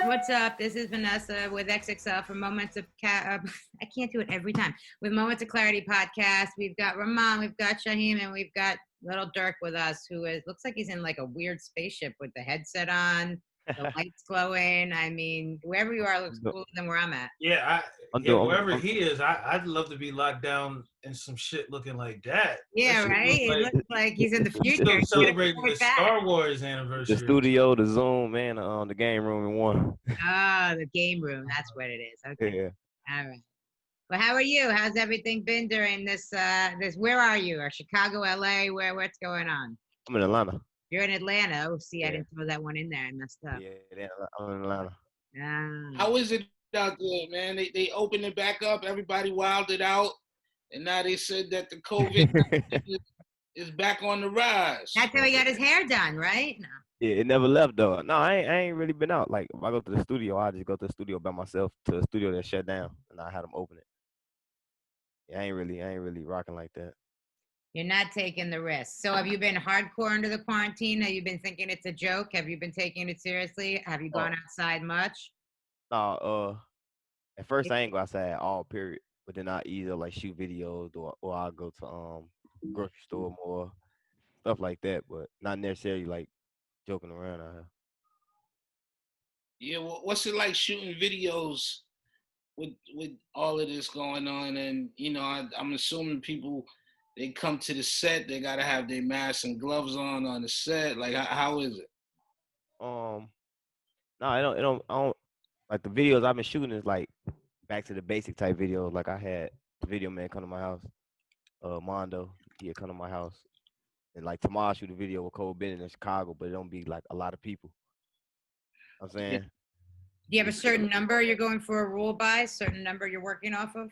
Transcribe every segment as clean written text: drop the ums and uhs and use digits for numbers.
what's up? This is Vanessa with XXL for Moments of I can't do it every time. With Moments of Clarity podcast, we've got Rahman, we've got Shaheem, and we've got Lil Durk with us, who looks like he's in like a weird spaceship with the headset on, the lights glowing. I mean, wherever you are looks cooler than where I'm at. Yeah, I'm wherever he is, I'd love to be locked down in some shit looking like that. Yeah, That right. It looks like he's in the future. still He's gonna celebrating the report back. Star Wars the anniversary. studio, the Zoom, man, the game room in one. Oh, the game room. That's what it is. Okay. Yeah. All right. Well, how are you? How's everything been during this? Where are you? Or Chicago, LA? What's going on? I'm in Atlanta. You're in Atlanta. Oh, see, I Yeah. didn't throw that one in there. I messed up. Yeah, I'm in Atlanta. How is it out there, man? They opened it back up. Everybody wilded out, and now they said that the COVID is back on the rise. That's how he got his hair done, right? No. Yeah, it never left though. No, I ain't really been out. Like if I go to the studio, I just go to the studio by myself to a studio that shut down, and I had them open it. Yeah, I ain't really rocking like that. You're not taking the risk. So have you been hardcore under the quarantine? Have you been thinking it's a joke? Have you been taking it seriously? Have you gone outside much? No, at first I ain't go outside at all, period. But then I either like shoot videos or I go to grocery store more, stuff like that. But not necessarily like joking around out here. Yeah, well, what's it like shooting videos with all of this going on? And I'm assuming people they come to the set, they gotta have their masks and gloves on the set. Like, how is it? No, I don't like the videos I've been shooting is like back to the basic type videos. Like I had the video man come to my house, Mondo, he'd come to my house. And like tomorrow I shoot a video with Cole Bennett in Chicago, but it don't be like a lot of people. I'm saying. Do you have a certain number you're going for a rule by? Certain number you're working off of?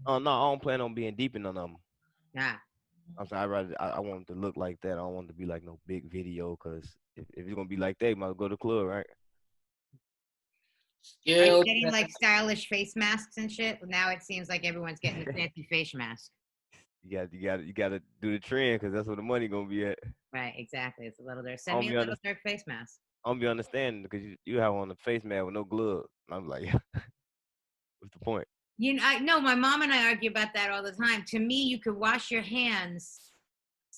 Oh no, I don't plan on being deep in none of them. Nah. I'm saying I want it to look like that. I don't want it to be like no big video because if it's gonna be like that, you might go to the club, right? Are you getting like stylish face masks and shit? Now it seems like everyone's getting the fancy face mask. You gotta do the trend because that's where the money gonna be at. Right, exactly. It's a little Durk. Send me a Lil Durk face mask. I don't be understanding because you have on the face mask with no glove. And I'm like, what's the point? I know my mom and I argue about that all the time. To me, you could wash your hands,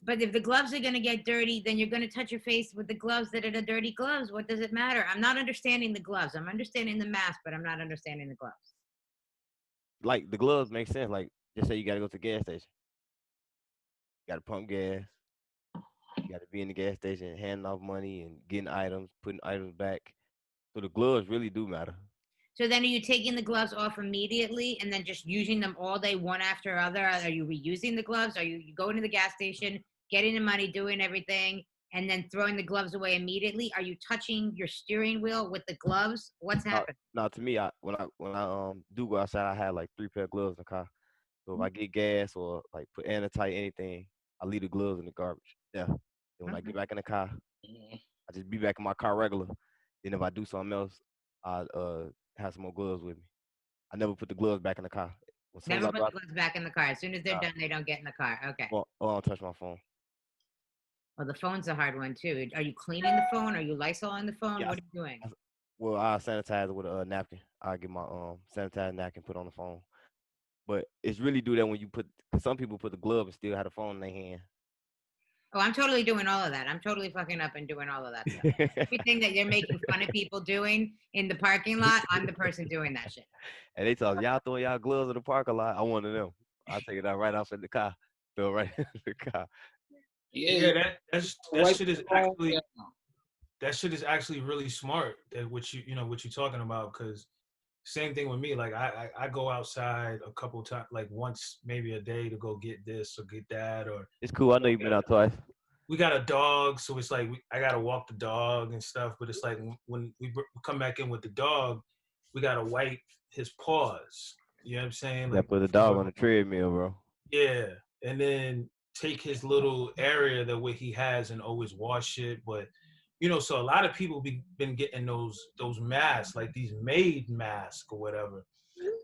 but if the gloves are going to get dirty, then you're going to touch your face with the gloves that are the dirty gloves. What does it matter? I'm not understanding the gloves. I'm understanding the mask, but I'm not understanding the gloves. Like the gloves make sense. Like just say you got to go to the gas station. You got to pump gas. You got to be in the gas station, handing off money and getting items, putting items back. So the gloves really do matter. So then are you taking the gloves off immediately and then just using them all day, one after other? Are you reusing the gloves? Are you going to the gas station, getting the money, doing everything, and then throwing the gloves away immediately? Are you touching your steering wheel with the gloves? What's happening? No, to me, when I do go outside, I have like 3 pair of gloves in the car. So if I get gas or like put anti anything, I leave the gloves in the garbage. Yeah. Then when I get back in the car, I just be back in my car regular. Then if I do something else, I have some more gloves with me. I never put the gloves back in the car. Never put the gloves back in the car. As soon as they're done, they don't get in the car. Okay. Well, I don't touch my phone. Oh, the phone's a hard one too. Are you cleaning the phone? Are you Lysoling the phone? Yeah, what are you doing? Well, I sanitize it with a napkin. I get my sanitized napkin put on the phone. But it's really do that when you some people put the glove and still have the phone in their hand. Oh, I'm totally doing all of that. I'm totally fucking up and doing all of that stuff. Everything that you're making fun of people doing in the parking lot, I'm the person doing that shit. And they tell y'all throwing y'all gloves in the parking lot. I'm one of them. I take it out right off in the car. Throw it right in the car. Yeah, that shit is actually really smart. That what you're talking about, because same thing with me. Like I go outside a couple times, like once maybe a day to go get this or get that. Or it's cool. I know you've been out twice. We got a dog, so it's like I gotta walk the dog and stuff. But it's like when we come back in with the dog, we gotta wipe his paws. You know what I'm saying? Like put the dog on the treadmill, bro. Yeah, and then take his little area that way he has and always wash it. But so a lot of people been getting those masks, like these made masks or whatever.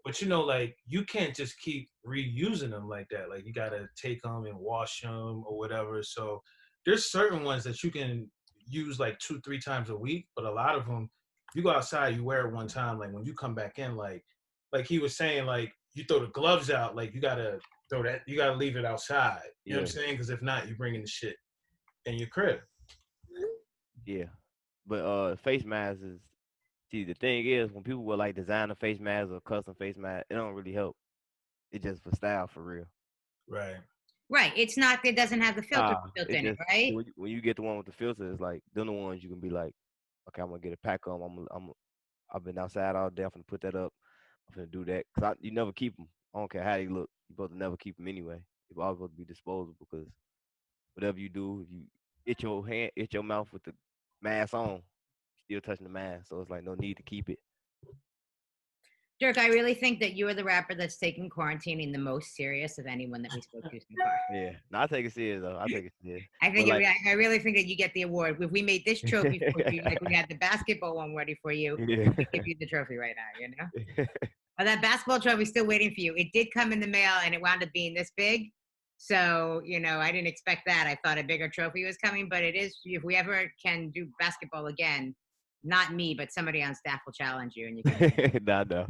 But like you can't just keep reusing them like that. Like you gotta take them and wash them or whatever. So there's certain ones that you can use like 2-3 times a week, but a lot of them you go outside, you wear it one time. Like when you come back in, like he was saying, like you throw the gloves out, like you gotta throw that, you gotta leave it outside. You know what I'm saying? Because if not, you're bringing the shit in your crib. Yeah. But face masks is, see, the thing is, when people wear like designer face masks or custom face masks, it don't really help. It's just for style, for real. Right. Right. It's not. It doesn't have the filter built It in it, just, right? when you get the one with the filter, it's like them the ones you can be like, okay, I'm gonna get a pack on. I've been outside all day. I'm gonna put that up. I'm gonna do that because you never keep them. I don't care how they look. You supposed to never keep them anyway. You're always supposed to be disposable because whatever you do, if you itch your mouth with the mask on, you're still touching the mask. So it's like no need to keep it. Dirk, I really think that you are the rapper that's taken quarantining the most serious of anyone that we spoke to so far. Yeah, no, I take it serious though. I take it serious. I think But, like, I really think that you get the award. If we made this trophy for you, like we had the basketball one ready for you, yeah. we give you the trophy right now, you know? But that basketball trophy's still waiting for you. It did come in the mail and it wound up being this big. So, you know, I didn't expect that. I thought a bigger trophy was coming, but it is, if we ever can do basketball again, not me, but somebody on staff will challenge you and you can. nah.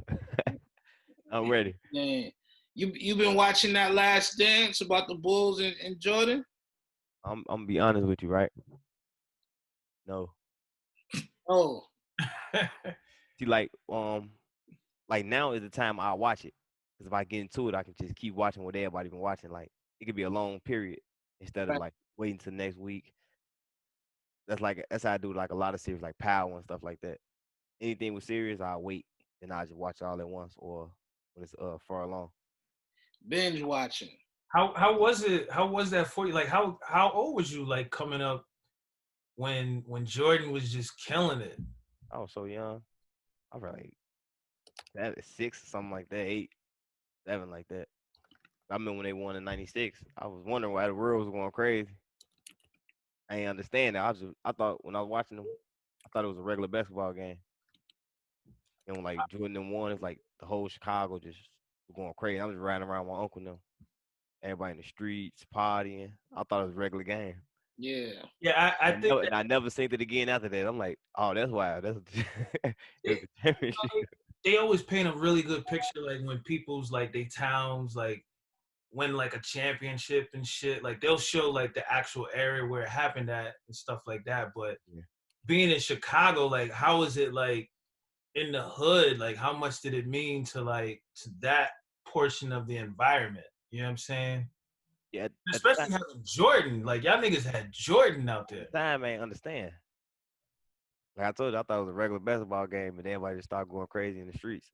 I'm ready. Man, you been watching that Last Dance about the Bulls and Jordan? I'm gonna be honest with you, right? No. Oh, See, like now is the time I watch it. Because if I get into it, I can just keep watching what everybody been watching. Like it could be a long period instead of right. like waiting till next week. That's how I do like a lot of series like Power and stuff like that. Anything with series, I'll wait and I just watch it all at once or when it's far along. Binge watching. How was it? How was that for you? Like how old was you like coming up when Jordan was just killing it? I was so young. I was like 6 or something like that, 8, 7 like that. I remember when they won in '96. I was wondering why the world was going crazy. I ain't understand that. I thought when I was watching them, I thought it was a regular basketball game. And when like Jordan them won, it's like the whole Chicago just was going crazy. I was riding around with my uncle and them. Everybody in the streets partying. I thought it was a regular game. Yeah. Yeah, I think And I never seen it again after that. I'm like, oh, that's why. That's it was the championship. they always paint a really good picture, like when people's like they towns like win like a championship and shit. Like they'll show like the actual area where it happened at and stuff like that. But Yeah. being in Chicago, like how is it like in the hood? Like how much did it mean to like to that portion of the environment? You know what I'm saying? Yeah, at the Especially having Jordan. Like y'all niggas had Jordan out there. time, I ain't understand. Like I told you, I thought it was a regular basketball game, and everybody just started going crazy in the streets.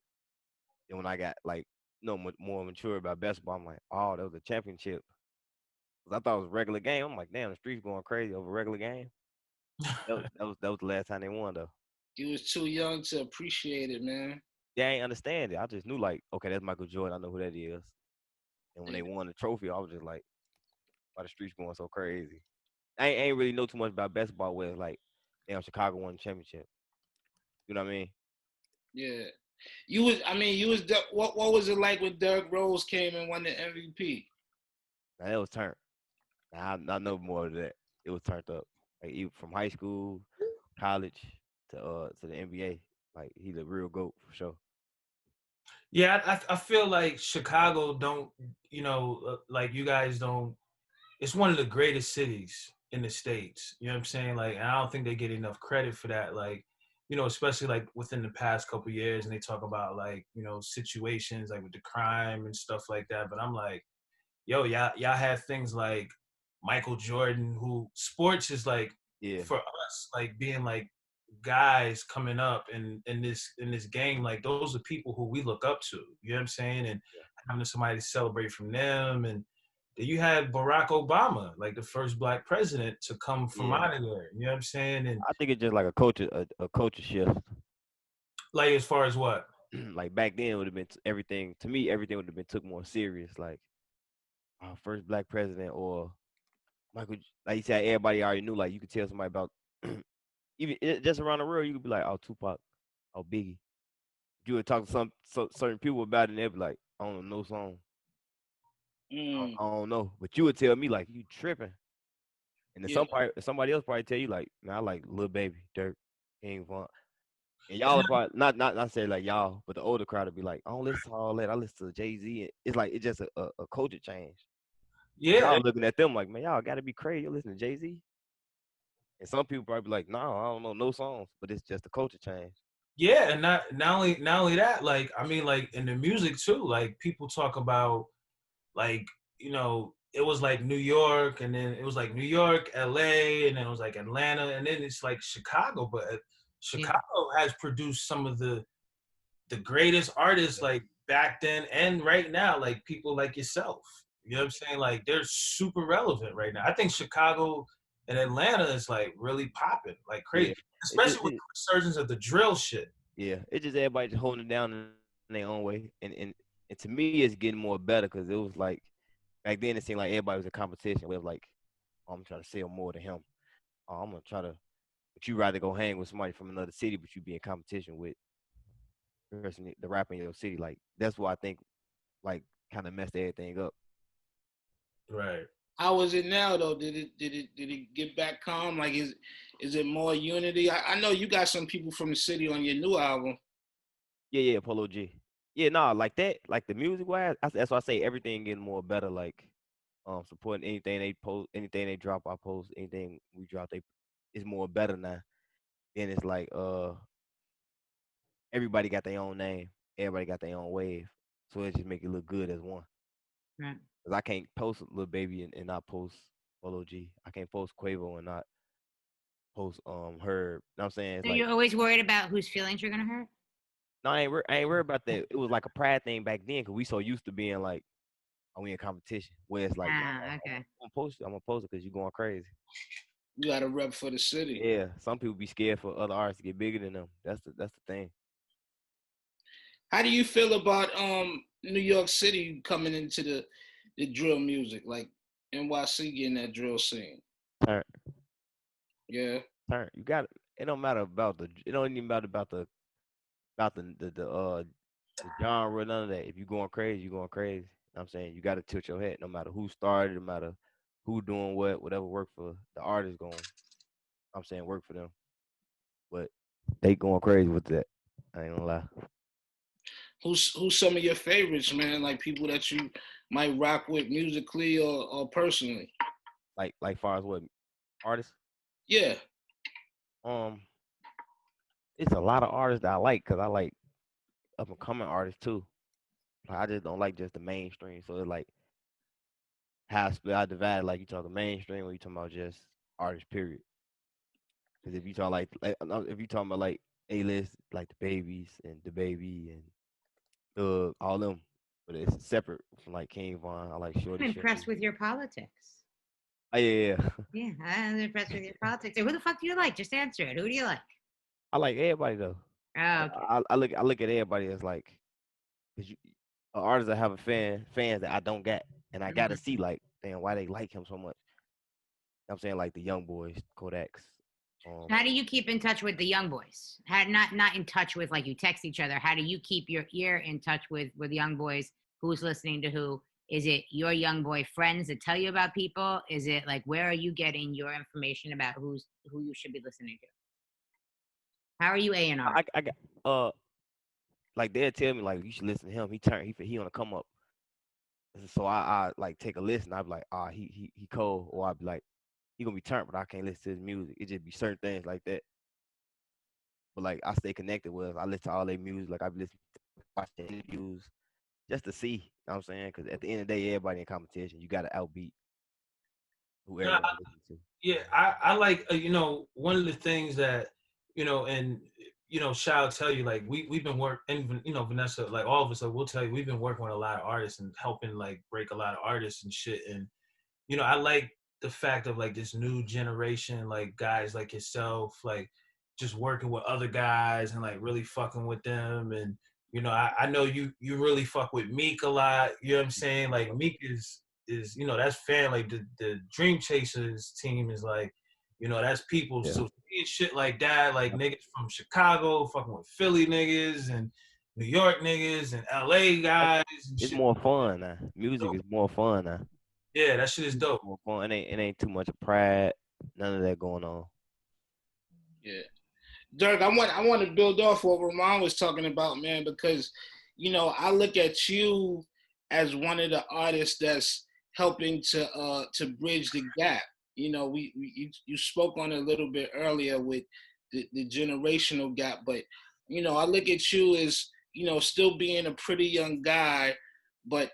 And when I got like, more mature about basketball, I'm like, oh, that was a championship. 'Cause I thought it was a regular game. I'm like, damn, the streets going crazy over a regular game. That was the last time they won though. You was too young to appreciate it, man. Yeah, I ain't understand it. I just knew like, okay, that's Michael Jordan. I know who that is. And when they won the trophy, I was just like, why the streets going so crazy? I ain't really know too much about basketball where it's like, damn, Chicago won the championship. You know what I mean? Yeah. What was it like when Derrick Rose came and won the MVP? Now it was turned. Now I know more of that. It was turned up. Like even from high school, college to the NBA. Like he's a real goat for sure. Yeah, I feel like Chicago don't, like you guys don't. It's one of the greatest cities in the states. You know what I'm saying? Like, and I don't think they get enough credit for that. Like, especially like within the past couple of years, and they talk about like situations like with the crime and stuff like that. But I'm like, yo, y'all have things like Michael Jordan, who sports is like Yeah. for us, like being like guys coming up in this game, like those are people who we look up to. You know what I'm saying? And having somebody to celebrate from them, and then you had Barack Obama, like the first black president to come from Yeah. out of there. You know what I'm saying? And I think it's just like a culture shift. like as far as what? Like back then it would have been everything to me, everything would have been took more serious. Like first black president or Michael, like you said, everybody already knew. Like you could tell somebody about even just around the world, you could be like, oh, Tupac, oh, Biggie. You would talk to certain people about it, and they'd be like, I don't know no song. I don't know. But you would tell me like you tripping. And then somebody else probably tell you like, man, I like Lil Baby, Durk, King Von. And y'all are probably not say like y'all, but the older crowd would be like, I don't listen to all that. I listen to Jay-Z. It's like it's just a culture change. Yeah, Y'all looking at them like, man, y'all gotta be crazy. You listen to Jay-Z. And some people probably be like, no, I don't know no songs, but it's just a culture change. yeah, and not only that, like I mean, like in the music too, like people talk about like it was like New York, and then it was like New York, LA, and then it was like Atlanta, and then it's like Chicago. But Yeah. Chicago has produced some of the greatest artists like back then and right now, like people like yourself. You know what I'm saying? Like they're super relevant right now. I think Chicago and Atlanta is like really popping like Yeah. crazy, It just especially with the resurgence of the drill shit. yeah. It's just everybody just holding it down in their own way. And to me it's getting more better because it was like back then it seemed like everybody was a competition. We was like, oh, I'm trying to sell more to him. Oh, I'm gonna try to but you rather go hang with somebody from another city, but you be in competition with the person the rapper in your city. Like that's what I think like kind of messed everything up. Right. How is it now though? Did it get back calm? Like is it more unity? I know you got some people from the city on your new album. Yeah, Polo G. Yeah, nah, like that, like the music wise, that's why I say everything getting more better. Like, supporting anything they post, anything they drop, I post, anything we drop, they it's more better now. And it's like, everybody got their own name, everybody got their own wave, so it just make it look good as one. Right. Cause I can't post Lil Baby and not post Polo G. I can't post Quavo and not post Herb. You know what I'm saying? It's So like, you're always worried about whose feelings you're gonna hurt. no, I ain't worried about that. It was like a pride thing back then, cause we so used to being like, are we in competition? Where it's like, no, Ah, okay. I'm gonna post it. I'm gonna post it because you're going crazy. You got a rep for the city. Yeah, some people be scared for other artists to get bigger than them. That's the thing. How do you feel about New York City coming into the drill music, like NYC getting that drill scene? Turn, Yeah. turn. You got it. It don't matter about the. It don't even matter about the genre. None of that. If you going crazy, you going crazy. You know what I'm saying you got to tilt your head. No matter who started, no matter who doing what, whatever work for the artist going. I'm saying work for them, but they going crazy with that. I ain't gonna lie. Who's some of your favorites, man? Like people that you might rock with musically or personally. Like far as what artists. Yeah. Um, it's a lot of artists that I like because I like up and coming artists too. I just don't like just the mainstream. So it's like how I split, I divide like you talking mainstream or you talking about just artists period. Because if you talk if you talking about like A list like the babies and the baby and all them, but it's separate from like King Von. I like I'm Shorty impressed Shorty. with your politics. Oh yeah, yeah. Yeah, I'm impressed with your politics. Who the fuck do you like? Just answer it. Who do you like? I like everybody though. Oh, okay. I look at everybody as like, cause you, an artist that have a fans that I don't get, and I gotta Mhm. see like, damn, why they like him so much. I'm saying like the young boys, Kodaks. How do you keep in touch with the young boys? How not in touch with like you text each other. How do you keep your ear in touch with young boys? Who's listening to who? Is it your young boy friends that tell you about people? Is it like where are you getting your information about who you should be listening to? How are you A&R? I got like they'll tell me like you should listen to him. He on to come up. So I like take a listen. I be like, he cold, or I be like, he gonna be turned, but I can't listen to his music. It just be certain things like that. But like I stay connected with. I listen to all their music. Like I be listening, watch the interviews just to see. You know what I'm saying? Because at the end of the day, everybody in competition. You gotta outbeat who Yeah, everybody listen to. yeah. I like one of the things that and Shao tell you like we've been working, and Vanessa, like all of us, like we'll tell you we've been working with a lot of artists and helping like break a lot of artists and shit. And I like the fact of like this new generation, like guys like yourself, like just working with other guys and like really fucking with them. And I know you really fuck with Meek a lot. You know what I'm saying? Like Meek is that's fan. Like the Dream Chasers team is like, that's people. Yeah, So seeing shit like that, like niggas from Chicago fucking with Philly niggas and New York niggas and LA guys and it's shit. more fun now. Music is more fun now. Yeah, that shit is dope. More fun. It ain't too much of pride. None of that going on. Yeah. Durk, I want to build off what Rahman was talking about, man, because I look at you as one of the artists that's helping to bridge the gap. You spoke on it a little bit earlier with the generational gap, but I look at you as still being a pretty young guy, but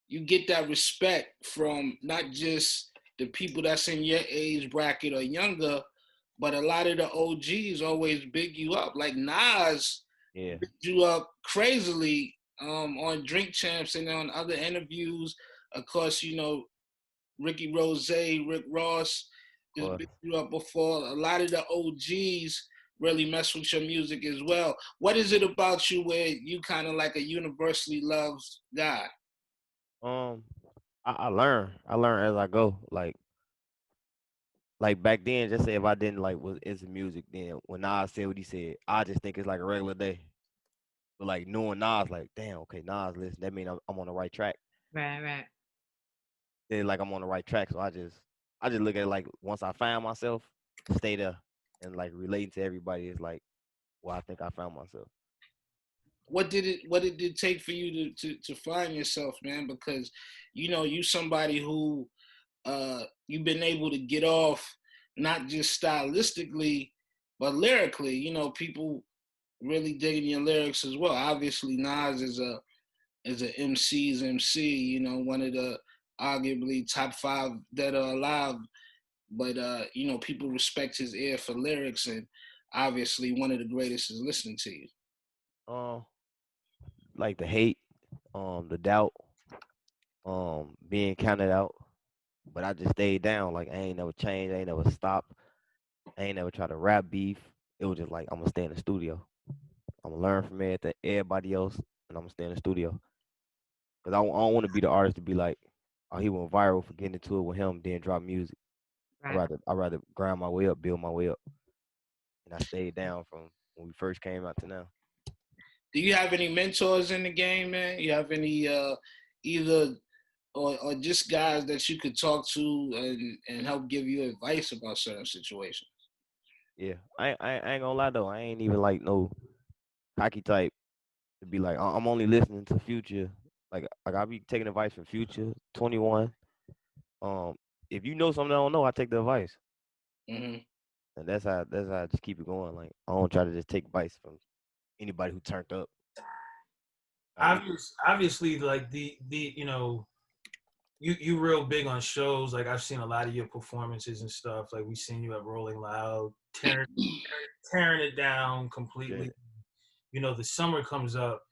you get that respect from not just the people that's in your age bracket or younger, but a lot of the OGs always big you up. Like Nas Yeah, bigged you up crazily on Drink Champs and on other interviews. Of course, Ricky Rose, Rick Ross of has course. bigged you up before. A lot of the OGs really mess with your music as well. What is it about you where you kind of like a universally loved guy? Um, I learn. I learn as I go. Like back then, just say if I didn't like was into music, then when Nas said what he said, I just think it's like a regular day. But like knowing Nas, like damn, okay, Nas, listen, that means I'm on the right track. Right, right. Then like I'm on the right track, so I just look at it like once I find myself, stay there and like relating to everybody is like, well, I think I found myself. What did it take for you to find yourself, man? Because you somebody who you've been able to get off not just stylistically but lyrically. People really digging your lyrics as well. Obviously Nas is a MC's MC, one of the arguably top 5 that are alive, but people respect his ear for lyrics, and obviously one of the greatest is listening to you. Um, like the hate, the doubt, being counted out, but I just stayed down. Like I ain't never changed, I ain't never stopped, I ain't never tried to rap beef. It was just like I'm gonna stay in the studio. I'm gonna learn from everybody else, and I'm gonna stay in the studio. Cause I don't want to be the artist to be like, oh, he went viral for getting into it with him, then drop music. Right. I rather grind my way up, build my way up, and I stayed down from when we first came out to now. Do you have any mentors in the game, man? You have any either or just guys that you could talk to and help give you advice about certain situations? Yeah, I ain't gonna lie though, I ain't even like no cocky type to be like, I'm only listening to Future. Like I be taking advice from Future, 21. Um, if you know something I don't know, I take the advice, Hmm. and that's how I just keep it going. Like I don't try to just take advice from anybody who turned up. Like it, Obviously, like the you real big on shows. Like I've seen a lot of your performances and stuff. Like we seen you at Rolling Loud, tearing it down yeah, completely. The summer comes up.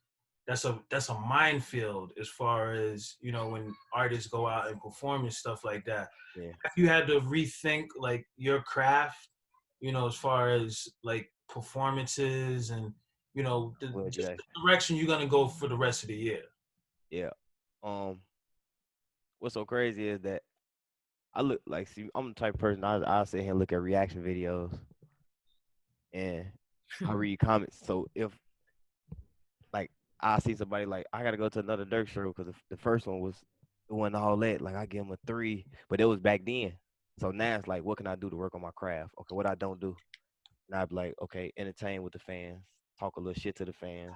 That's a minefield as far as when artists go out and perform and stuff like that. yeah, If you had to rethink like your craft, as far as like performances and well, just Jay, the direction you're gonna go for the rest of the year. yeah. Um, what's so crazy is that I look like see I'm the type of person I sit here and look at reaction videos and I read comments. So if like I see somebody like I gotta go to another Dirk show because the first one was it wasn't all that. Like I give him a 3, but it was back then. So now it's like, what can I do to work on my craft? Okay, what I don't do, and I'd be like, okay, entertain with the fans, talk a little shit to the fans,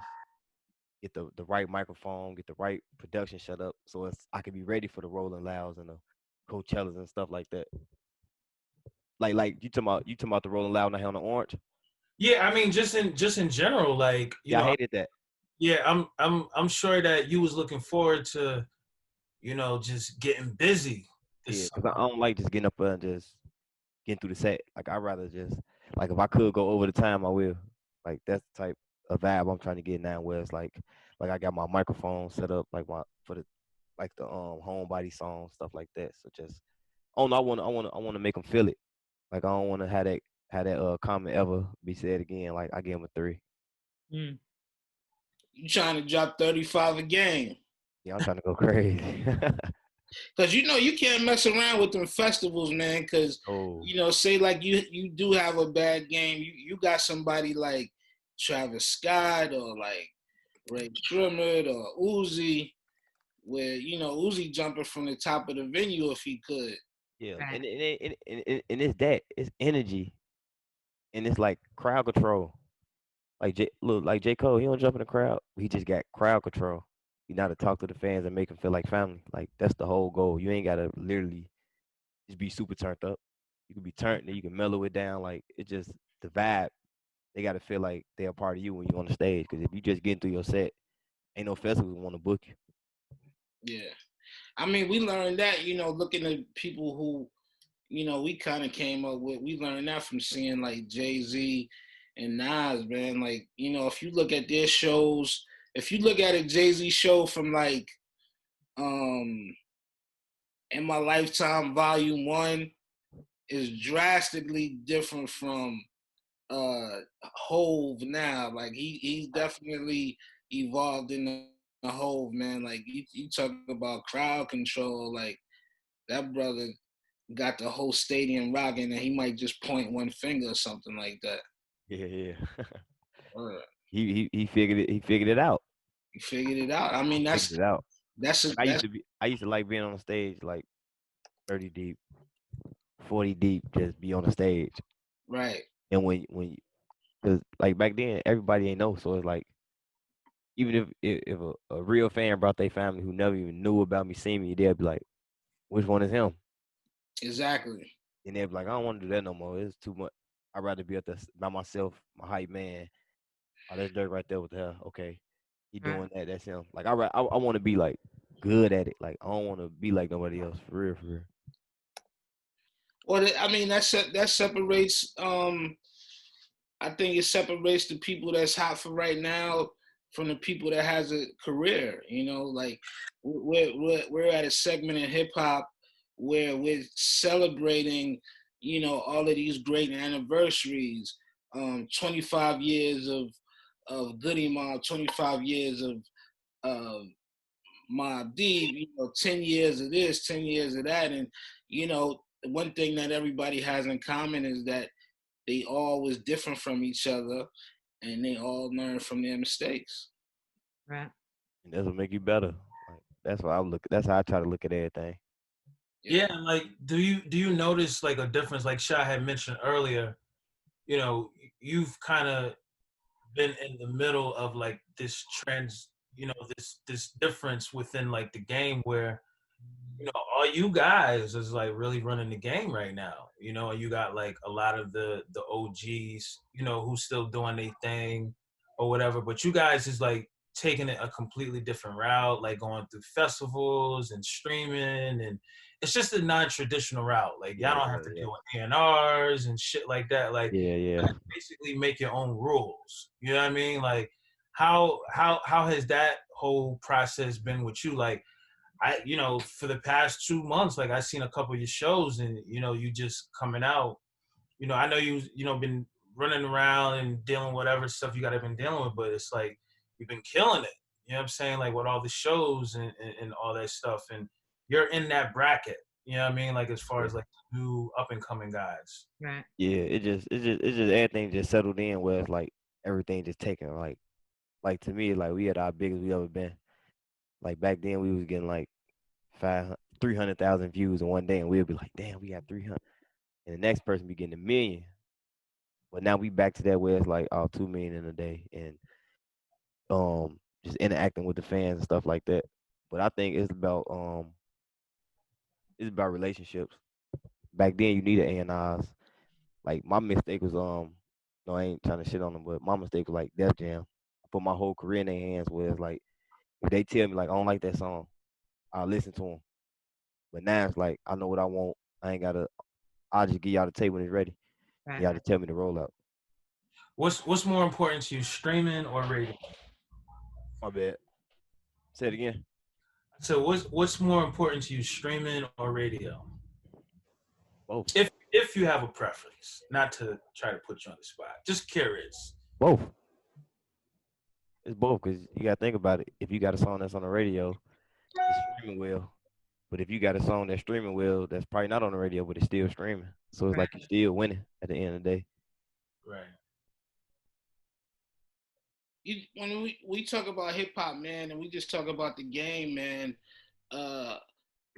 get the right microphone, get the right production set up, so it's I can be ready for the Rolling Louds and the Coachellas and stuff like that. Like you talking about the Rolling Loud and I on the Orange? Yeah, I mean, just in general, like Yeah, I hated that. yeah, I'm sure that you was looking forward to just getting busy Yeah, this because I summer. don't like just getting up there and just getting through the set. Like I'd rather just like if I could go over the time, I will. Like that's the type of vibe I'm trying to get now, where it's like I got my microphone set up like my for the like the homebody song stuff like that. So just oh no, I want to make them feel it. Like I don't want to have that comment ever be said again. Like I gave him a 3. Mm. You trying to drop 35 a game? Yeah, I'm trying to go crazy. Because you can't mess around with them festivals, man. Because Oh say like you do have a bad game, you got somebody like Travis Scott or like Ray Shrimmer or Uzi, where Uzi jumping from the top of the venue if he could. Yeah, Right. and it's that it's energy and it's like crowd control. Like J Cole, he don't jump in the crowd. He just got crowd control. You know how to talk to the fans and make them feel like family. Like that's the whole goal. You ain't gotta literally just be super turned up. You can be turned, and you can mellow it down. Like it just the vibe. They gotta feel like they're a part of you when you're on the stage. Because if you just getting through your set, ain't no festival want to book you. Yeah. I mean, we learned that, looking at people who, we kind of came up with, we learned that from seeing like Jay-Z and Nas, man. Like, if you look at their shows, if you look at a Jay-Z show from like, In My Lifetime Volume 1 is drastically different from Hove now. Like he's definitely evolved in the Hove, man. Like you talk about crowd control, like that brother got the whole stadium rocking, and he might just point one finger or something like that. Yeah, yeah. Or He figured it. He figured it out. he figured it out. I mean, Figured it out. that's a, Like that's I used to like being on stage like 30 deep, 40 deep, just be on the stage. right. And cause like back then everybody ain't know, so it's like even if a real fan brought their family who never even knew about me, seeing me, they'd be like, which one is him? Exactly. And they'd be like, I don't want to do that no more. It's too much. I'd rather be up there by myself, my hype man. Oh, that's Dirk right there with the hell. Okay, he Right. doing that. That's him. Like I want to be like good at it. Like I don't want to be like nobody else. For real, for real. Well, I mean, that separates. I think it separates the people that's hot for right now from the people that has a career. Like we're at a segment in hip hop where we're celebrating, all of these great anniversaries. 25 years of Goody Mob, 25 years of Mob Deep, 10 years of this, 10 years of that, and one thing that everybody has in common is that they all was different from each other, and they all learned from their mistakes. Right. And that's what make you better. Like that's why I look. That's how I try to look at everything. Yeah, Yeah. and like, do you notice like a difference? Like Sha had mentioned earlier, you know, you've kind of been in the middle of like this trends, this difference within like the game where all you guys is like really running the game right now. And you got like a lot of the OGs, who's still doing their thing or whatever. But you guys is like taking it a completely different route, like going through festivals and streaming, and it's just a non-traditional route. Like y'all Yeah, don't have to yeah, deal with A&Rs and shit like that. Like yeah, you yeah. guys basically make your own rules. You know what I mean? Like how has that whole process been with you? Like for the past 2 months, like I seen a couple of your shows, and you just coming out. I know been running around and dealing whatever stuff you got to been dealing with, but it's like you've been killing it. You know what I'm saying? Like with all the shows and all that stuff, and you're in that bracket. You know what I mean? Like as far Yeah. as like new up and coming guys. Right. Yeah, it's just everything just settled in where it's like everything just taken like to me like we had our biggest we ever been. Like back then we was getting like 300,000 views in one day and we'll be like, damn, we got 300, and the next person be getting 1 million. But now we back to that where it's like 2 million in a day and just interacting with the fans and stuff like that. But I think it's about relationships. Back then you needed A&Rs. Like my mistake was no, I ain't trying to shit on them, but my mistake was like Def Jam. I put my whole career in their hands where it's like if they tell me like I don't like that song, I'll listen to them. But now it's like I know what I want. I ain't gotta. I'll just get y'all the tape when it's ready. Right. Y'all just tell me to roll out. What's more important to you, streaming or radio? My bad. Say it again. So what's more important to you, streaming or radio? Both. If you have a preference, not to try to put you on the spot, just curious. Both. It's both because you gotta think about it. If you got a song that's on the radio, it's streaming well. But if you got a song that's streaming well, that's probably not on the radio, but it's still streaming. So it's Right. like you're still winning at the end of the day. Right. When we talk about hip hop, man, and we just talk about the game, man, uh,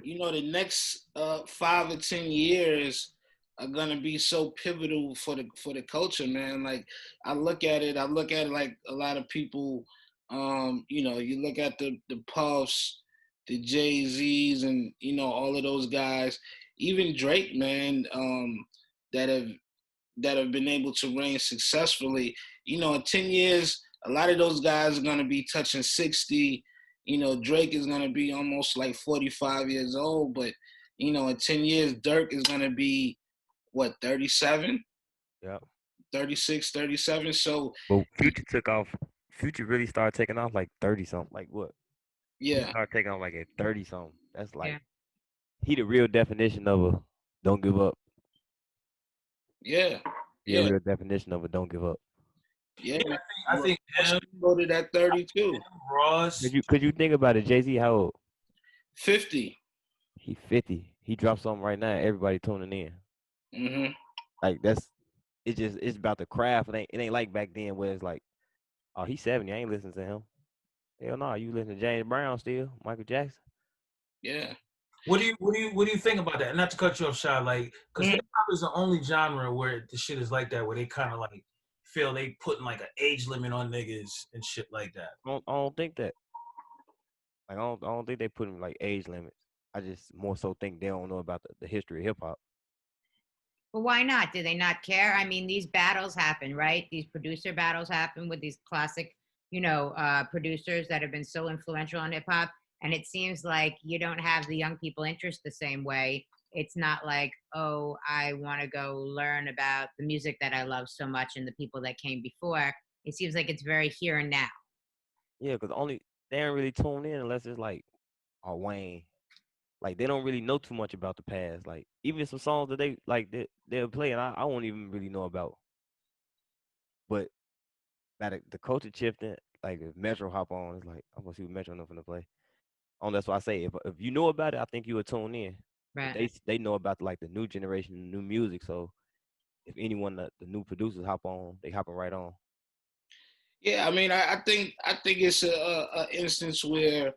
the next 5 or 10 years are gonna be so pivotal for the culture, man. Like I look at it like a lot of people. You look at the Puffs, the Jay Z's, and all of those guys, even Drake, man, that have been able to reign successfully. In 10 years, a lot of those guys are gonna be touching 60. Drake is gonna be almost like 45 years old, but in 10 years, Dirk is gonna be what, 37, Yeah. 36, 37. So But Future took off. Future really started taking off like 30 something. Like what? He yeah, started taking off like at 30 something. That's Yeah. like he the real definition of a don't give up. yeah, He a yeah, real definition of a don't give up. yeah, Yeah, man. I think him, Voted at 32, Ross. Could you think about it? Jay-Z, how old? 50. He 50. He dropped something right now. Everybody tuning in. Mm-hmm. Like it's about the craft. It ain't like back then where it's like, oh, he's 70. I ain't listening to him. Hell no, you listen to James Brown still, Michael Jackson. Yeah. What do you think about that? Not to cut you off, Shy, like, because Mhm. hip hop is the only genre where the shit is like that, where they kind of like feel they putting like an age limit on niggas and shit like that. I don't think that. Like I don't think they put in like age limits. I just more so think they don't know about the history of hip hop. But why not? Do they not care? I mean, these battles happen, right? These producer battles happen with these classic, producers that have been so influential on hip hop. And it seems like you don't have the young people interest the same way. It's not like, oh, I want to go learn about the music that I love so much and the people that came before. It seems like it's very here and now. Yeah, because only they don't really tune in unless it's like Wayne. Like they don't really know too much about the past. Like even some songs that they like they'll play and I won't even really know about. But that the culture shifting, like if Metro hop on, it's like I'm gonna see what Metro know finna play. That's why I say if you know about it, I think you would tune in. But Right. they know about like the new generation, the new music. So if anyone the new producers hop on, they hopping right on. Yeah, I mean, I think it's a instance where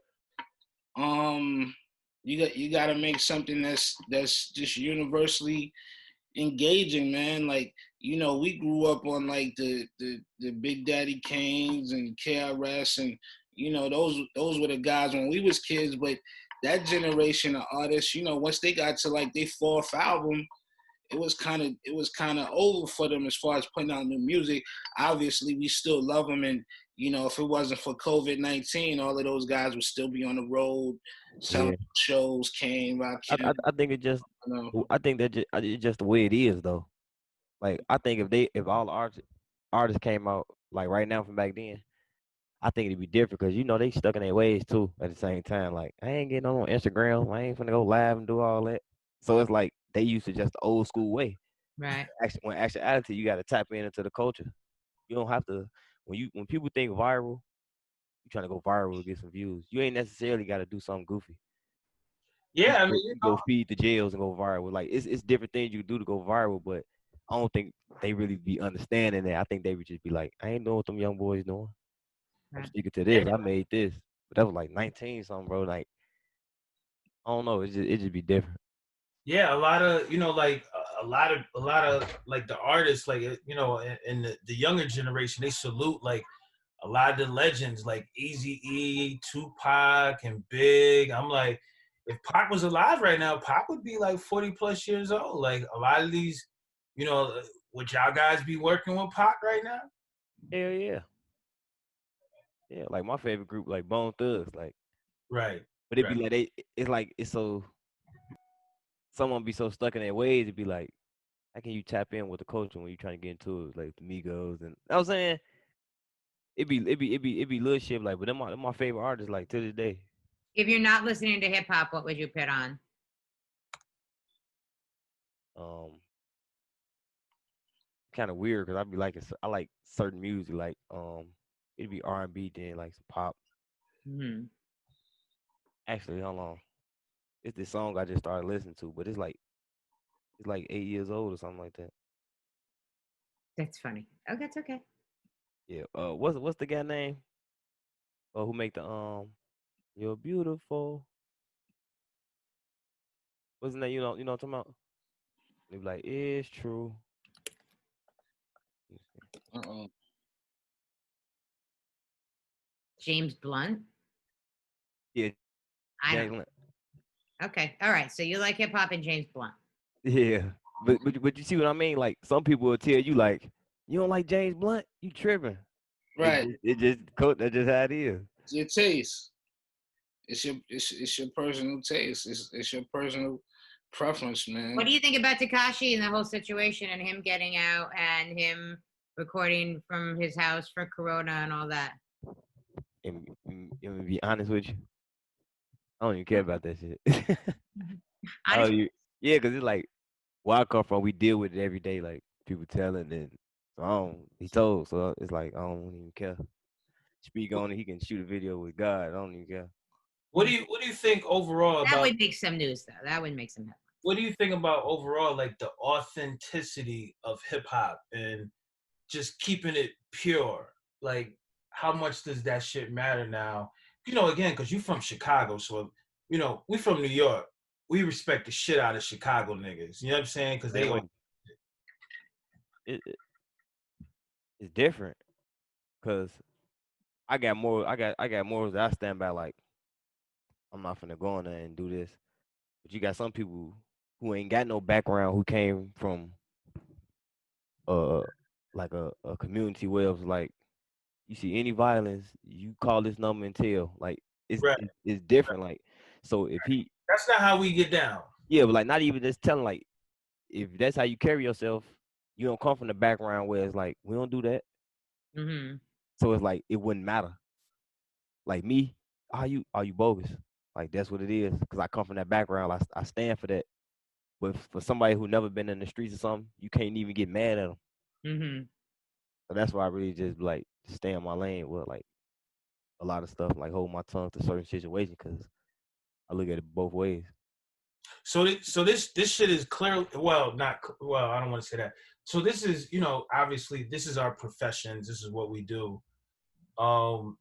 you got to make something that's just universally engaging, man. Like, we grew up on like the Big Daddy Kanes and KRS, and those were the guys when we was kids. But that generation of artists, once they got to like their fourth album, it was kind of over for them as far as putting out new music. Obviously, we still love them, and if it wasn't for COVID-19, all of those guys would still be on the road selling Yeah, shows. Kane, Rakim, I think it just you know. I think that it's just the way it is though. Like I think if all the artists came out like right now from back then, I think it'd be different because they stuck in their ways too at the same time. Like I ain't getting on Instagram. I ain't finna go live and do all that. So it's like they used to just the old school way. Right. Actually, when actuality, you got to tap into the culture. You don't have to when people think viral, you trying to go viral to get some views. You ain't necessarily got to do something goofy. Yeah, I mean, You go feed the jails and go viral. Like it's different things you do to go viral, but I don't think they really be understanding that. I think they would just be like, I ain't doing what them young boys doing. I'm Right. sticking to this. I made this, but that was like 19 something, bro. Like I don't know. It just be different. yeah, a lot of like a lot of like the artists, like and the younger generation, they salute like a lot of the legends like Easy E, Tupac, and Big. I'm like, if Pac was alive right now, Pac would be like 40 plus years old. Like a lot of these, would y'all guys be working with Pac right now? Hell yeah, yeah. Like my favorite group, like Bone Thugs, like, Right, but it be right. like it's like it's so someone be so stuck in their ways. It'd be like, how can you tap in with the culture when you trying to get into it, like the Migos and I was saying it be little shit like, but them my favorite artists like to this day. If you're not listening to hip hop, what would you put on? Um, kind of weird because I like certain music like it'd be R&B then like some pop. Hmm. Actually, hold on, it's this song I just started listening to, but it's like 8 years old or something like that. That's funny. Oh, that's okay. Yeah. What's the guy name? Who make the You're beautiful. Wasn't that you know what I'm talking about? They be like, it's true. Uh-oh. James Blunt. Yeah, I James don't. Blunt. Okay, all right. So you like hip hop and James Blunt. Yeah, but you see what I mean? Like some people will tell you like, you don't like James Blunt, you tripping. Right. It just coach. That's just how it is. It's your taste. It's your personal taste. It's your personal preference, man. What do you think about Takashi and the whole situation and him getting out and him recording from his house for Corona and all that? And to be honest with you, I don't even care about that shit. Oh, Honestly, yeah, cause it's like where I come from, we deal with it every day. Like people telling, and so I don't. He told, so it's like I don't even care. Speak on it. He can shoot a video with God. I don't even care. What do you think overall that about would make some news, though. That would make some headlines. what do you think about overall like the authenticity of hip hop and just keeping it pure? Like, how much does that shit matter now? Again, because you're from Chicago, so we from New York. We respect the shit out of Chicago niggas. You know what I'm saying? Because they Same way. all It's different, cause I got morals that I stand by. Like I'm not finna go in there and do this. But you got some people who ain't got no background who came from uh like a community where it was like you see any violence, you call this number and tell. Like right. it's different. Like so if he That's not how we get down. yeah, but like not even just telling like if that's how you carry yourself, you don't come from the background where it's like we don't do that. Mm-hmm. So it's like it wouldn't matter. Like me, are you bogus? Like that's what it is. Cause I come from that background. I stand for that. But for somebody who never been in the streets or something, you can't even get mad at them. Mm-hmm. So that's why I really just like stay in my lane with like a lot of stuff, like hold my tongue to certain situations, because I look at it both ways. So this shit is clear. Well, not well. I don't want to say that. So this is obviously this is our professions. This is what we do. Um,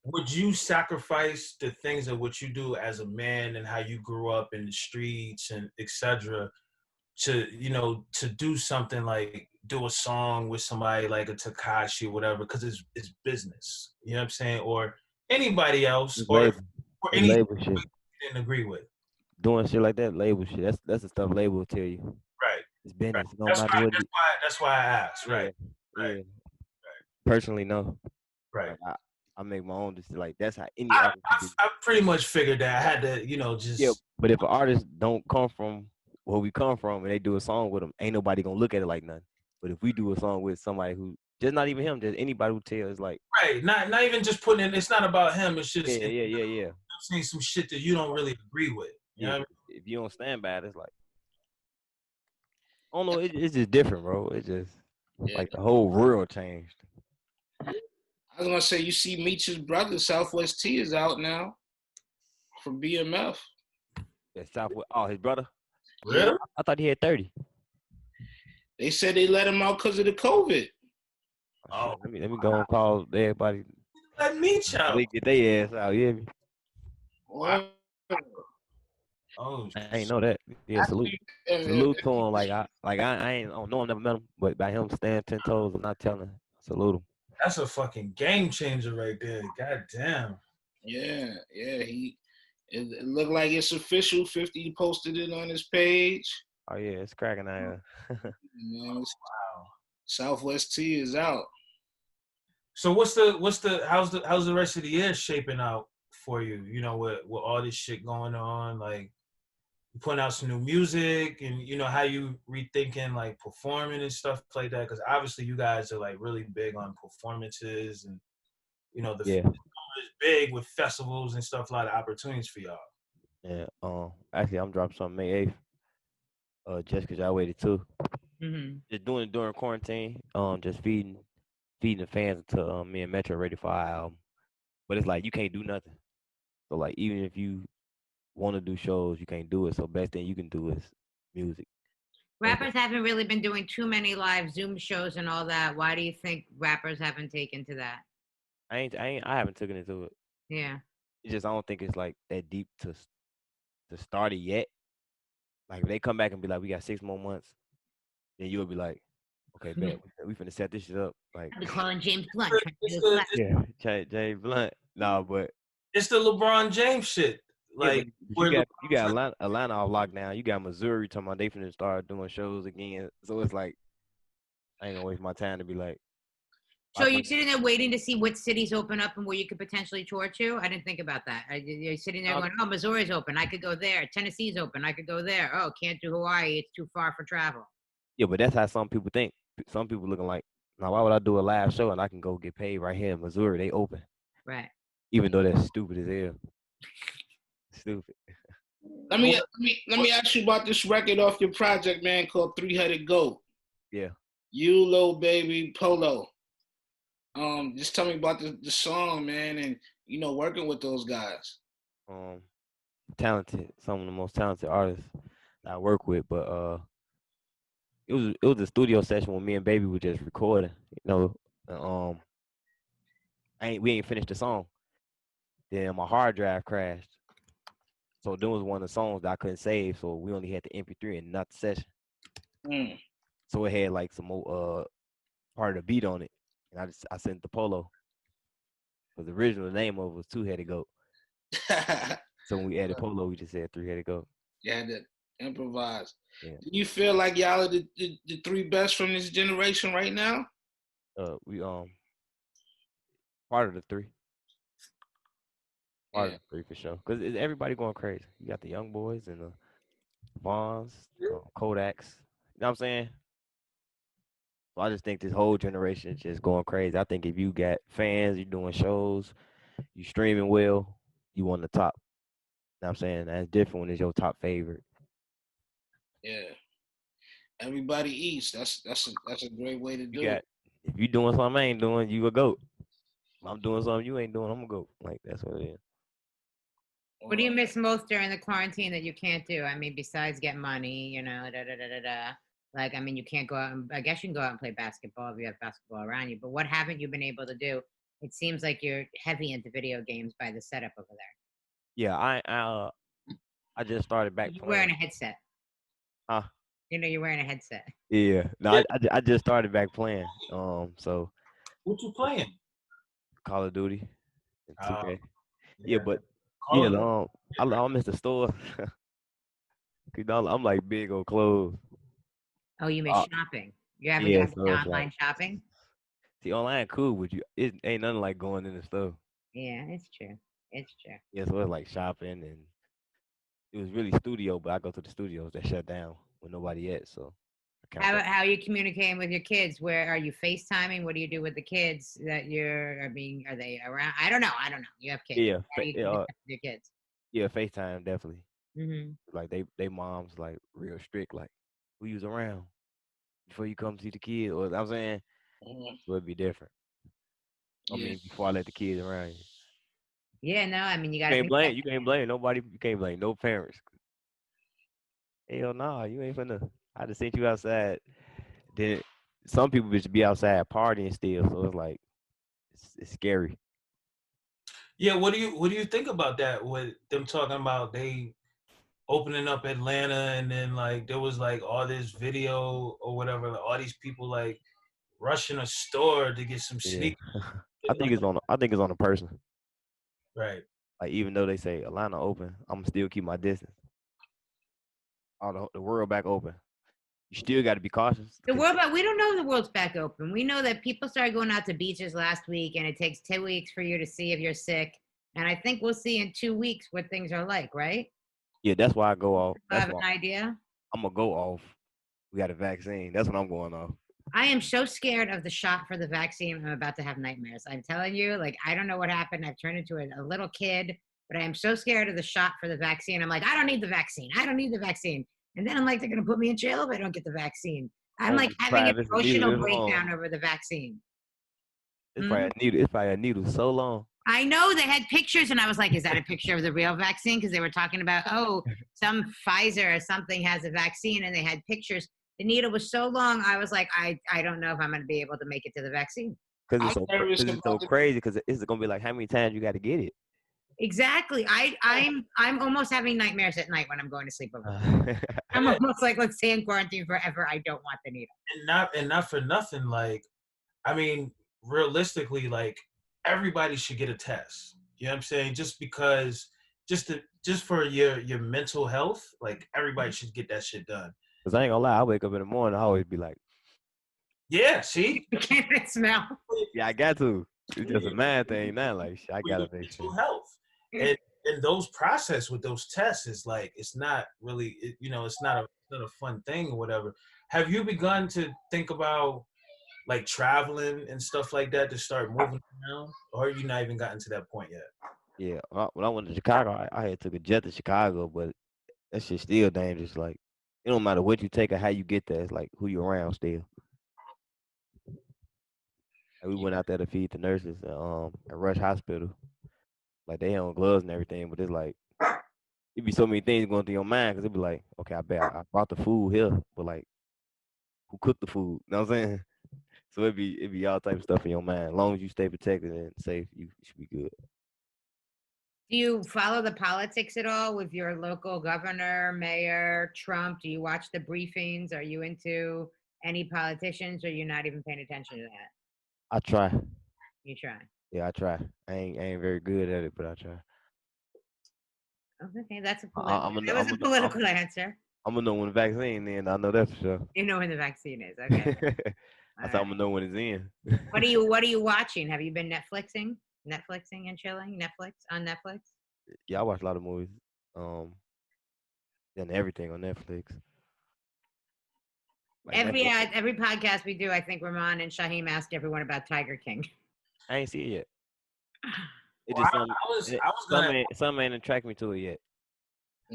would you sacrifice the things of what you do as a man and how you grew up in the streets and etc. to do something like do a song with somebody like a Takashi or whatever because it's business. You know what I'm saying? Or anybody else It's or label. It's anything label shit. you didn't agree with. Doing shit like that, label shit. That's the stuff label will tell you. Right. It's Right. business. No That's matter why. what That's it. why. That's why I asked. Yeah, Right. Right. yeah. Personally, no. Right. Like I make my own. Just like that's how any I, artist would do. I pretty much figured that I had to, Yeah, just but if an artist don't come from where we come from and they do a song with them, ain't nobody gonna look at it like nothing. But if we do a song with somebody who just not even him, just anybody who tells like, right. Not even just putting in. It's not about him. It's yeah, just yeah, yeah, yeah, saying some shit that you don't really agree with. You know yeah. what I mean? If you don't stand by it, it's like I don't know. It's just different, bro. It's just Yeah. like the whole world changed. I was gonna say, you see Meech's brother, Southwest T, is out now for BMF. That Southwest. Oh, his brother. Yeah. Really? I thought he had 30. They said they let him out because of the COVID. Oh, Oh, shit. Let me go and call everybody. let me child. They get their ass out. Yeah, Wow. Well, Oh, I ain't know that. Yeah, salute. actually, and Salute to him. I ain't I don't know him, never met him, but by him standing 10 toes and not telling, salute him. that's a fucking game changer right there. God damn. yeah, it looked like it's official. 50 posted it on his page. Oh yeah, it's cracking out. Man, Wow. Southwest T is out. So how's the rest of the year shaping out for you? With all this shit going on, like you putting out some new music, and how you rethinking like performing and stuff like that. Because obviously you guys are like really big on performances, and the Yeah, is big with festivals and stuff. A lot of opportunities for y'all. yeah. Actually, I'm dropping something May 8th. Just cause y'all waited too. Mm-hmm. Just doing it during quarantine. Just feeding the fans until me and Metro ready for our album. But it's like you can't do nothing. So like even if you want to do shows, you can't do it. So best thing you can do is music. And Rappers haven't really been doing too many live Zoom shows and all that. Why do you think rappers haven't taken to that? I haven't taken it to it. Yeah. It's just I don't think it's like that deep to start it yet. Like if they come back and be like, we got 6 more months, then you'll be like, okay, bet we finna set this shit up. Like, I'll be calling James Blunt. Trying to It's do the, a yeah, James Blunt. Nah, but it's the LeBron James shit. yeah, Like but where you got LeBron's Atlanta off lockdown. You got Missouri talking about they finna start doing shows again. So it's like I ain't gonna waste my time to be like. So you're sitting there waiting to see what cities open up and where you could potentially tour to? I didn't think about that. You're sitting there going, oh, Missouri's open. I could go there. Tennessee's open. I could go there. Oh, can't do Hawaii. It's too far for travel. Yeah, but that's how some people think. Some people looking like, now why would I do a live show and I can go get paid right here in Missouri? They open. Right. Even though that's stupid as hell. Stupid. Let me ask you about this record off your project, man, called 3-Headed Goat. Yeah. You, Lil Baby, Polo. Just tell me about the song, man, and working with those guys. Talented, some of the most talented artists that I work with, but it was a studio session when me and Baby were just recording, we ain't finished the song. Then my hard drive crashed. So there was one of the songs that I couldn't save, so we only had the MP3 and not the session. So it had like some more part of the beat on it. And I sent the Polo. Because the original name of it was 2-Headed Goat. So when we added Polo, we just said 3-Headed Goat. You had to improvise. Yeah. Do you feel like y'all are the three best from this generation right now? We part of the three. Part of the three for sure. Because everybody going crazy. You got the young boys and the Vaughns, Kodaks. You know what I'm saying? So I just think this whole generation is just going crazy. I think if you got fans, you're doing shows, you streaming well, you on the top. You know what I'm saying? That's different when it's your top favorite. Yeah. Everybody eats. That's a great way to do it. If you doing something I ain't doing, you a goat. If I'm doing something you ain't doing, I'm a goat. Like that's what it is. What do you miss most during the quarantine that you can't do? I mean, besides get money, Like, I mean, you can't go out and I guess you can go out and play basketball if you have basketball around you. But what haven't you been able to do? It seems like you're heavy into video games by the setup over there. Yeah, I just started back You're playing. wearing a headset. Huh? You're wearing a headset. Yeah. No, I just started back playing. So. What you playing? Call of Duty. And 2K. Yeah, but I miss the store. I'm like big on clothes. Oh, you miss shopping. You haven't gotten so online shopping? See, online cool, but it ain't nothing like going in the store. Yeah, it's true. It's true. Yeah, so it's like shopping, and it was really studio, but I go to the studios that shut down with nobody at, so. How are you communicating with your kids? Where are you FaceTiming? What do you do with the kids are they around? I don't know. You have kids. Yeah. How do you communicate with your kids? Yeah, FaceTime, definitely. Mm-hmm. Like they moms like real strict, like who you was around before you come see the kid, or I'm saying, so it'd be different. I mean, before I let the kids around you. Yeah, no, I mean you gotta you can't blame nobody. You can't blame no parents. Hell no, you ain't finna. I just sent you outside. Then some people just be outside partying still, so it's like it's scary. Yeah, what do you think about that? With them talking about they opening up Atlanta, and then like there was like all this video or whatever, like, all these people like rushing a store to get some sneakers. I think it's on a person. Right. Like even though they say Atlanta open, I'm still keep my distance. All the world back open. You still got to be cautious. We don't know if the world's back open. We know that people started going out to beaches last week, and it takes 2 weeks for you to see if you're sick. And I think we'll see in 2 weeks what things are like, right? Yeah, that's why I go off. I have an idea. I'm gonna go off. We got a vaccine. That's what I'm going off. I am so scared of the shot for the vaccine. I'm about to have nightmares. I'm telling you, like, I don't know what happened. I've turned into a little kid, but I am so scared of the shot for the vaccine. I'm like, I don't need the vaccine. I don't need the vaccine. And then I'm like, they're going to put me in jail if I don't get the vaccine. I'm like having an emotional breakdown over the vaccine. It's probably a needle so long. I know they had pictures, and I was like, is that a picture of the real vaccine? Because they were talking about, some Pfizer or something has a vaccine, and they had pictures. The needle was so long, I was like, I don't know if I'm going to be able to make it to the vaccine. Because it's so crazy, because it's going to be like, how many times you got to get it? Exactly. I'm almost having nightmares at night when I'm going to sleep over there. I'm almost like, let's stay in quarantine forever. I don't want the needle. And not for nothing. Like, I mean, realistically, like everybody should get a test. You know what I'm saying? Just because, just for your mental health, like everybody should get that shit done. Cause I ain't gonna lie, I wake up in the morning, I always be like, Yeah, see? Can't it smell? yeah, I got to. It's just a man thing now. Like, shit, I For gotta your make mental sure. health. And those process with those tests is like, it's not really, it's not a fun thing or whatever. Have you begun to think about like traveling and stuff like that to start moving around, or have you not even gotten to that point yet? Yeah, when I went to Chicago, I had took a jet to Chicago, but that shit's still dangerous. Like, it don't matter what you take or how you get there. It's like who you around still. Like, we went out there to feed the nurses at Rush Hospital. Like, they had on gloves and everything, but it's like it be so many things going through your mind because it be like, okay, I bet I brought the food here, but like, who cooked the food? You know what I'm saying? So it be all type of stuff in your mind. As long as you stay protected and safe, you should be good. Do you follow the politics at all with your local governor, mayor, Trump? Do you watch the briefings? Are you into any politicians, or you're not even paying attention to that? I try. You try. Yeah, I try. I ain't very good at it, but I try. Okay, that's a I'm political. gonna That was a political answer. I'm gonna know when the vaccine in. I know that for sure. You know when the vaccine is. Okay. I said I'm gonna know when it's in. What are you watching? Have you been Netflixing and chilling? Netflix on Netflix? Yeah, I watch a lot of movies. And everything on Netflix. Like Every podcast we do, I think Rahman and Shaheem ask everyone about Tiger King. I ain't see it yet. It Well, just I was gonna some ain't attract me to it yet.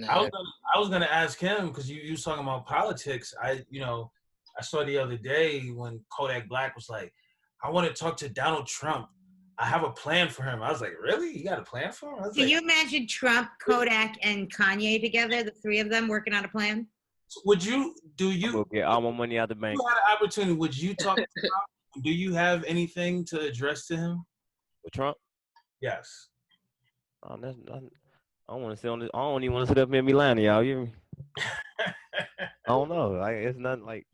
I was gonna ask him because you was talking about politics. I saw the other day when Kodak Black was like, I want to talk to Donald Trump. I have a plan for him. I was like, really? You got a plan for him? I was Can like, you imagine Trump, Kodak, and Kanye together, the three of them working on a plan? would you I'm gonna get all my money out the bank. you had an opportunity, would you talk to Trump? Do you have anything to address to him? With Trump? Yes. That's nothing. I don't want to sit on this. I don't even want to sit up here and be lying to y'all. You hear me? I don't know. Like, it's nothing like,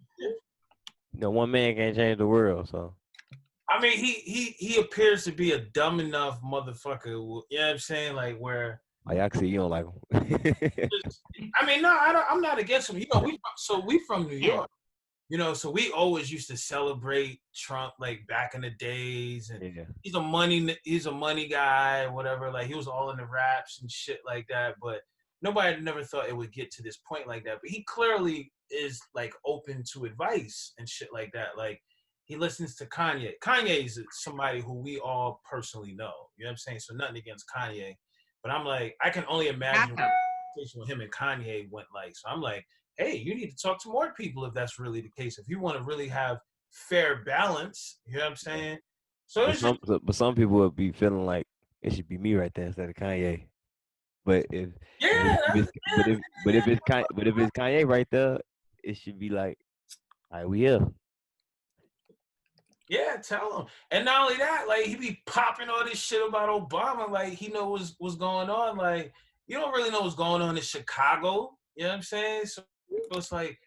one man can't change the world. So I mean, he appears to be a dumb enough motherfucker. You know what I'm saying? Like where. I actually you don't like him. I mean, no, I'm not against him. We from New York. So we always used to celebrate Trump like back in the days, and Yeah. he's a money guy, whatever. Like he was all in the raps and shit like that. But nobody never thought it would get to this point like that. But he clearly is like open to advice and shit like that. Like he listens to Kanye. Kanye is somebody who we all personally know. You know what I'm saying? So nothing against Kanye, but I'm like, I can only imagine what the conversation with him and Kanye went like. So I'm like, hey, you need to talk to more people if that's really the case. If you want to really have fair balance, you know what I'm saying? So But some people would be feeling like it should be me right there instead of Kanye. But if it's Kanye right there, it should be like, all right, we here. Yeah, tell him. And not only that, like he be popping all this shit about Obama, like he knows what's going on. Like you don't really know what's going on in Chicago. You know what I'm saying? So it's like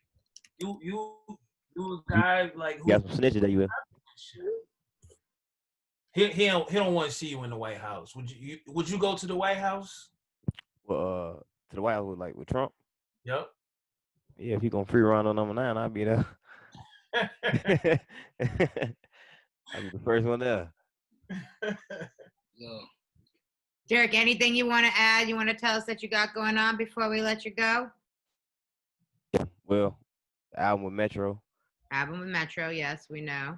you a guy like who You got some snitches that you with. He don't want to see you in the White House. Would you go to the White House? Well, to the White House with Trump. Yep. Yeah, if he gonna free run on #9, I'll be there. I'll be the first one there. Yo. Derek, anything you want to add? You want to tell us that you got going on before we let you go? Yeah, well, the album with Metro. Album with Metro, yes, we know.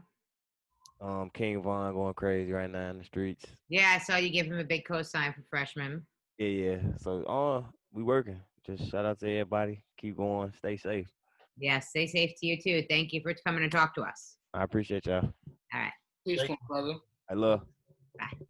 King Von going crazy right now in the streets. Yeah, I saw you give him a big cosign for freshman. Yeah. So, we working. Just shout out to everybody. Keep going. Stay safe. Yes, stay safe to you too. Thank you for coming to talk to us. I appreciate y'all. All right. Peace, my brother. I love. Bye.